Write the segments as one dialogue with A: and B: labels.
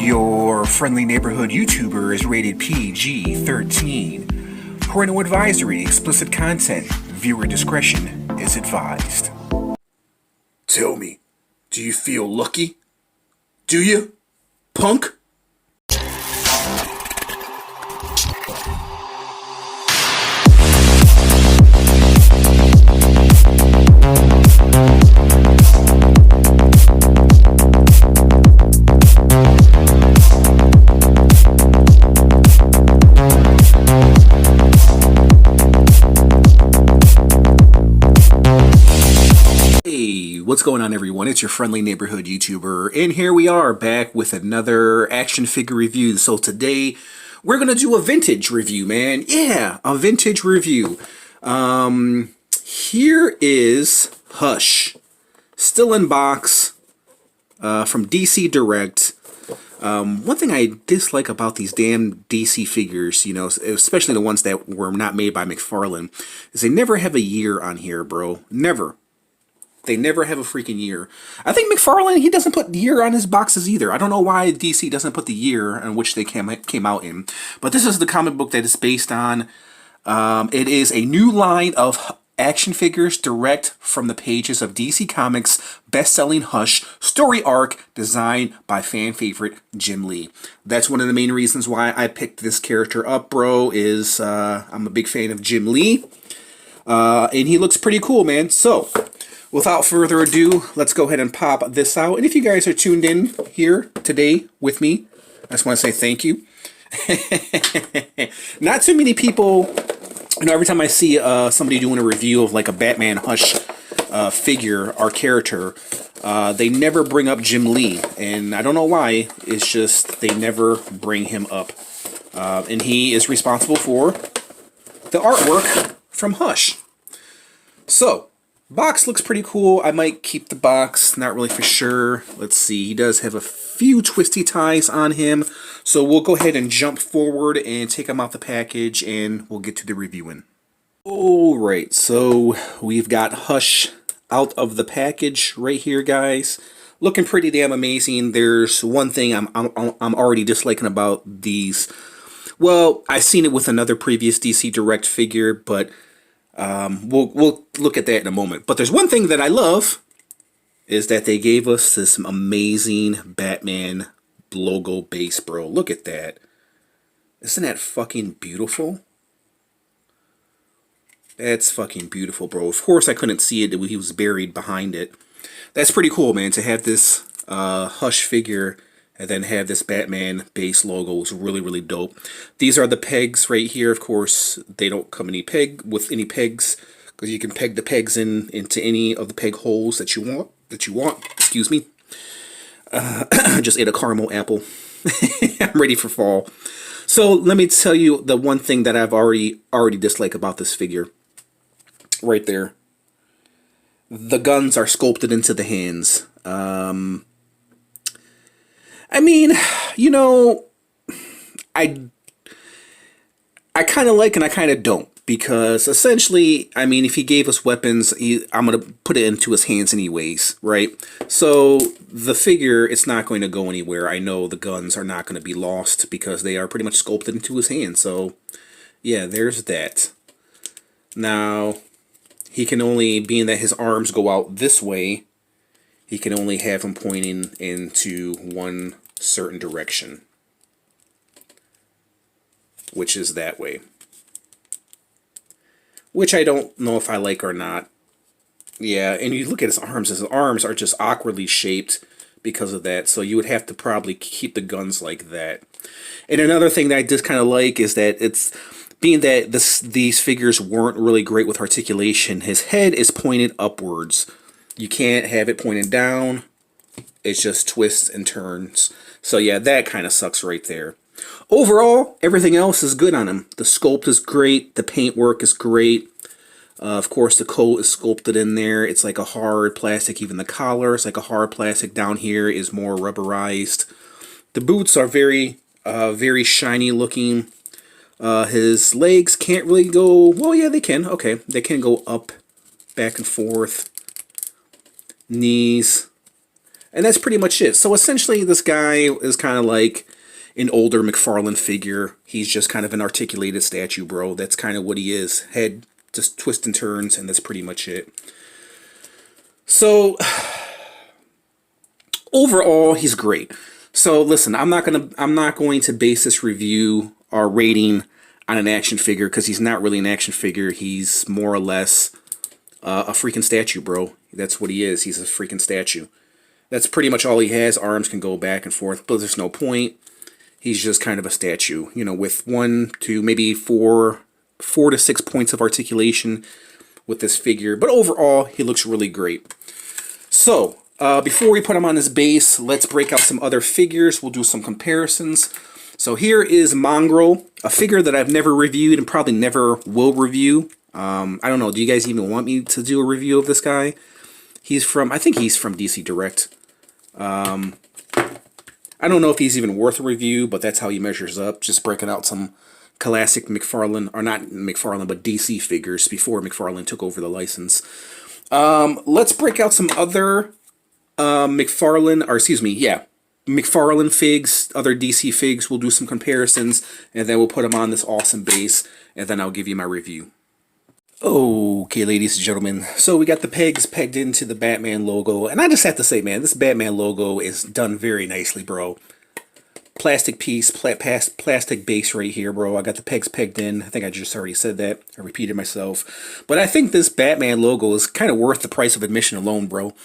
A: Your friendly neighborhood YouTuber is rated PG-13. Parental advisory, explicit content, viewer discretion is advised. Tell me, do you feel lucky? Do you, punk? What's going on, everyone? It's your friendly neighborhood YouTuber, and here we are back with another action figure review. So today we're gonna do a vintage review, man. Yeah, a vintage review. Here is Hush, still in box, from DC Direct. One thing I dislike about these damn DC figures, you know, especially the ones that were not made by McFarlane, is they never have a year on here, bro. Never. They never have a freaking year. I think McFarlane, he doesn't put the year on his boxes either. I don't know why DC doesn't put the year in which they came out in. But this is the comic book that it's based on. It is a new line of action figures direct from the pages of DC Comics' best-selling Hush story arc designed by fan favorite Jim Lee. That's one of the main reasons why I picked this character up, bro, is I'm a big fan of Jim Lee. And he looks pretty cool, man. So without further ado, let's go ahead and pop this out. And if you guys are tuned in here today with me, I just want to say thank you. Not too many people, you know, every time I see somebody doing a review of like a Batman Hush figure or character, they never bring up Jim Lee. And I don't know why, it's just they never bring him up. And he is responsible for the artwork from Hush. So box looks pretty cool. I might keep the box, not really for sure. Let's see, he does have a few twisty ties on him. So we'll go ahead and jump forward and take him out the package and we'll get to the reviewing. Alright, so we've got Hush out of the package right here, guys. Looking pretty damn amazing. There's one thing I'm already disliking about these. Well, I've seen it with another previous DC Direct figure, but we'll look at that in a moment. But there's one thing that I love, is that they gave us this amazing Batman logo base, bro. Look at that. Isn't that fucking beautiful? That's fucking beautiful, bro. Of course I couldn't see it. He was buried behind it. That's pretty cool, man, to have this Hush figure and then have this Batman base logo. Is really, really dope. These are the pegs right here. Of course, they don't come with any pegs, because you can peg the pegs into any of the peg holes that you want. Excuse me. I just ate a caramel apple. I'm ready for fall. So let me tell you the one thing that I've already disliked about this figure. Right there. The guns are sculpted into the hands. I mean, you know, I kind of like and I kind of don't, because essentially, I mean, if he gave us weapons, I'm going to put it into his hands anyways, right? So the figure, it's not going to go anywhere. I know the guns are not going to be lost because they are pretty much sculpted into his hands. So yeah, there's that. Now, he can only, being that his arms go out this way, he can only have him pointing into one certain direction, which is that way. Which I don't know if I like or not. Yeah, and you look at his arms are just awkwardly shaped because of that, so you would have to probably keep the guns like that. And another thing that I just kind of like is that it's, being that these figures weren't really great with articulation, his head is pointed upwards. You can't have it pointed down. It just twists and turns. So yeah, that kind of sucks right there. Overall, everything else is good on him. The sculpt is great. The paintwork is great. Of course, the coat is sculpted in there. It's like a hard plastic. Even the collar is like a hard plastic. Down here is more rubberized. The boots are very shiny looking. His legs can't really go... Well, yeah, they can. Okay, they can go up, back and forth. Knees. And that's pretty much it. So essentially, this guy is kind of like an older McFarlane figure. He's just kind of an articulated statue, bro. That's kind of what he is. Head just twists and turns, and that's pretty much it. So overall, he's great. So listen, I'm not going to base this review or rating on an action figure, because he's not really an action figure. He's more or less a freaking statue, bro. That's what he is. He's a freaking statue. That's pretty much all he has. Arms can go back and forth, but there's no point. He's just kind of a statue, you know, with 1 to maybe 4 to 6 points of articulation with this figure. But overall, he looks really great. So, before we put him on this base, let's break out some other figures. We'll do some comparisons. So here is Mongrel, a figure that I've never reviewed and probably never will review. I don't know, do you guys even want me to do a review of this guy? I think he's from DC Direct. I don't know if he's even worth a review, but that's how he measures up. Just breaking out some classic McFarlane, or not McFarlane, but DC figures before McFarlane took over the license. Let's break out some other McFarlane figs, other DC figs. We'll do some comparisons, and then we'll put them on this awesome base, and then I'll give you my review. Okay, ladies and gentlemen, so we got the pegs pegged into the Batman logo, and I just have to say, man, this Batman logo is done very nicely, bro. Plastic piece, plastic base right here, bro. I got the pegs pegged in. I think I just already said that. I repeated myself. But I think this Batman logo is kind of worth the price of admission alone, bro.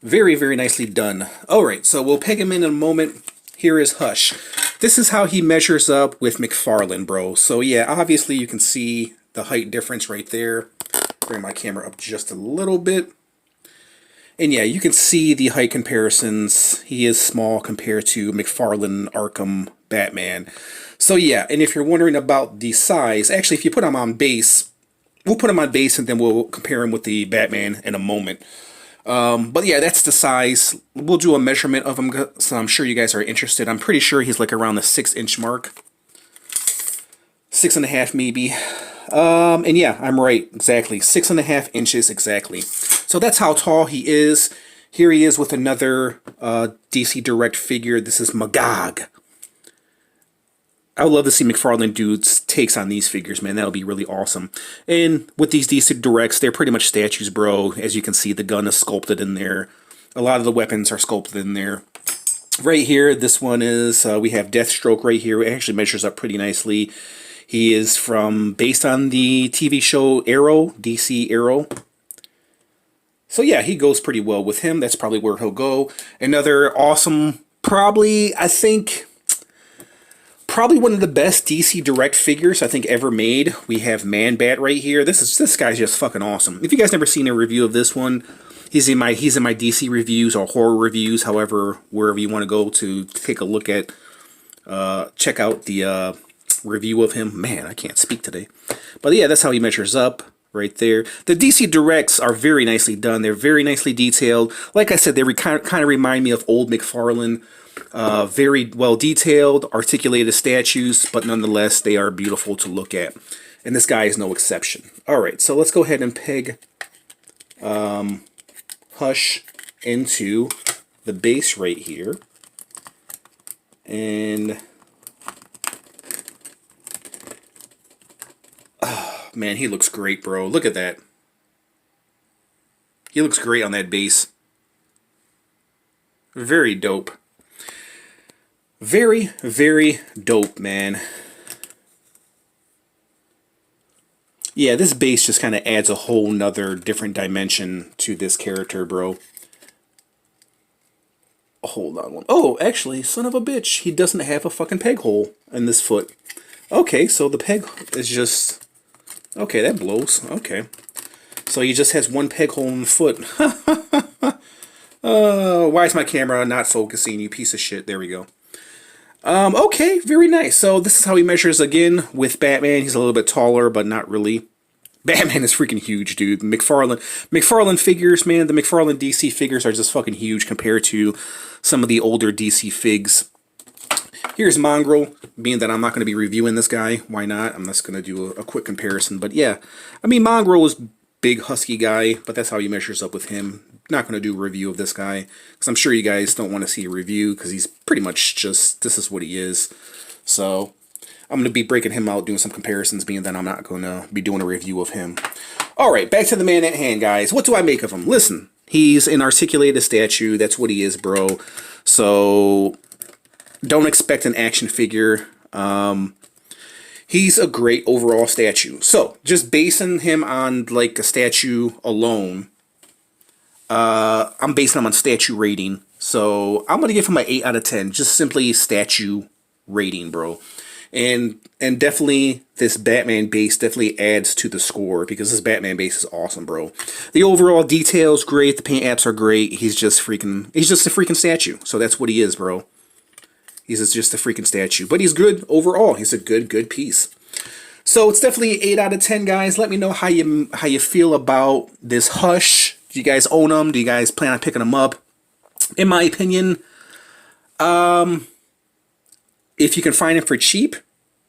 A: Very, very nicely done. Alright, so we'll peg him in a moment. Here is Hush. This is how he measures up with McFarlane, bro. So yeah, obviously you can see the height difference right there. Bring my camera up just a little bit. And yeah, you can see the height comparisons. He is small compared to McFarlane Arkham Batman. So yeah, and if you're wondering about the size, actually if you put him on base, we'll put him on base and then we'll compare him with the Batman in a moment. But yeah, that's the size. We'll do a measurement of him, so I'm sure you guys are interested. I'm pretty sure he's like around the 6-inch mark. 6.5 maybe. And yeah, I'm right, exactly. 6.5 inches exactly. So that's how tall he is. Here he is with another DC Direct figure. This is Magog. I would love to see McFarlane dude's takes on these figures, man. That'll be really awesome. And with these DC Directs, they're pretty much statues, bro. As you can see, the gun is sculpted in there. A lot of the weapons are sculpted in there. Right here, this one is, we have Deathstroke right here. It actually measures up pretty nicely. He is based on the TV show Arrow, DC Arrow. So yeah, he goes pretty well with him. That's probably where he'll go. Another awesome, probably one of the best DC Direct figures I think ever made. We have Man-Bat right here. This guy's just fucking awesome. If you guys never seen a review of this one, he's in my DC reviews or horror reviews, however, wherever you want to go to take a look at, check out the review of him. Man, I can't speak today. But yeah, that's how he measures up right there. The DC Directs are very nicely done. They're very nicely detailed. Like I said, they kind of remind me of old McFarlane. Very well detailed, articulated statues, but nonetheless, they are beautiful to look at. And this guy is no exception. Alright, so let's go ahead and peg Hush into the base right here. And man, he looks great, bro. Look at that. He looks great on that base. Very dope. Very, very dope, man. Yeah, this base just kind of adds a whole nother different dimension to this character, bro. Hold on. Oh, actually, son of a bitch. He doesn't have a fucking peg hole in this foot. Okay, so the peg is just... Okay, that blows. Okay. So he just has one peg hole in the foot. Why is my camera not focusing, you piece of shit? There we go. Okay, very nice. So this is how he measures again with Batman. He's a little bit taller, but not really. Batman is freaking huge, dude. McFarlane figures, man. The McFarlane DC figures are just fucking huge compared to some of the older DC figs. Here's Mongrel, being that I'm not going to be reviewing this guy. Why not? I'm just going to do a quick comparison. But yeah, I mean, Mongrel is big, husky guy, but that's how he measures up with him. not going to do a review of this guy, because I'm sure you guys don't want to see a review, because he's pretty much just, this is what he is. So I'm going to be breaking him out, doing some comparisons, being that I'm not going to be doing a review of him. Alright, back to the man at hand, guys. What do I make of him? Listen, he's an articulated statue. That's what he is, bro. So don't expect an action figure. He's a great overall statue. So, just basing him on, like, a statue alone, I'm basing him on statue rating. So, I'm going to give him an 8 out of 10. Just simply statue rating, bro. And definitely, this Batman base definitely adds to the score, because this Batman base is awesome, bro. The overall detail's great. The paint apps are great. He's just a freaking statue. So, that's what he is, bro. He's just a freaking statue. But he's good overall. He's a good piece. So it's definitely 8 out of 10, guys. Let me know how you feel about this Hush. Do you guys own them? Do you guys plan on picking them up? In my opinion, if you can find them for cheap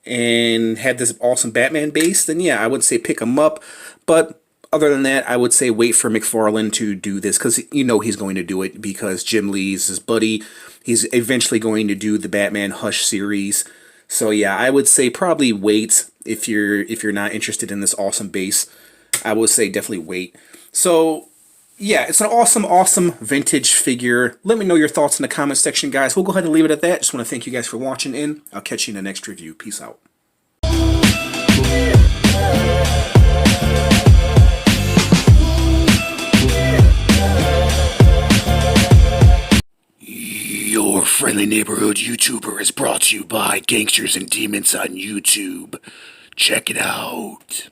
A: and have this awesome Batman base, then yeah, I would say pick them up. But other than that, I would say wait for McFarlane to do this, because you know he's going to do it, because Jim Lee's his buddy. He's eventually going to do the Batman Hush series. So yeah, I would say probably wait if you're not interested in this awesome base. I would say definitely wait. So yeah, it's an awesome vintage figure. Let me know your thoughts in the comment section, guys. We'll go ahead and leave it at that. Just want to thank you guys for watching, and I'll catch you in the next review. Peace out. Your friendly neighborhood YouTuber is brought to you by Gangsters and Demons on YouTube. Check it out.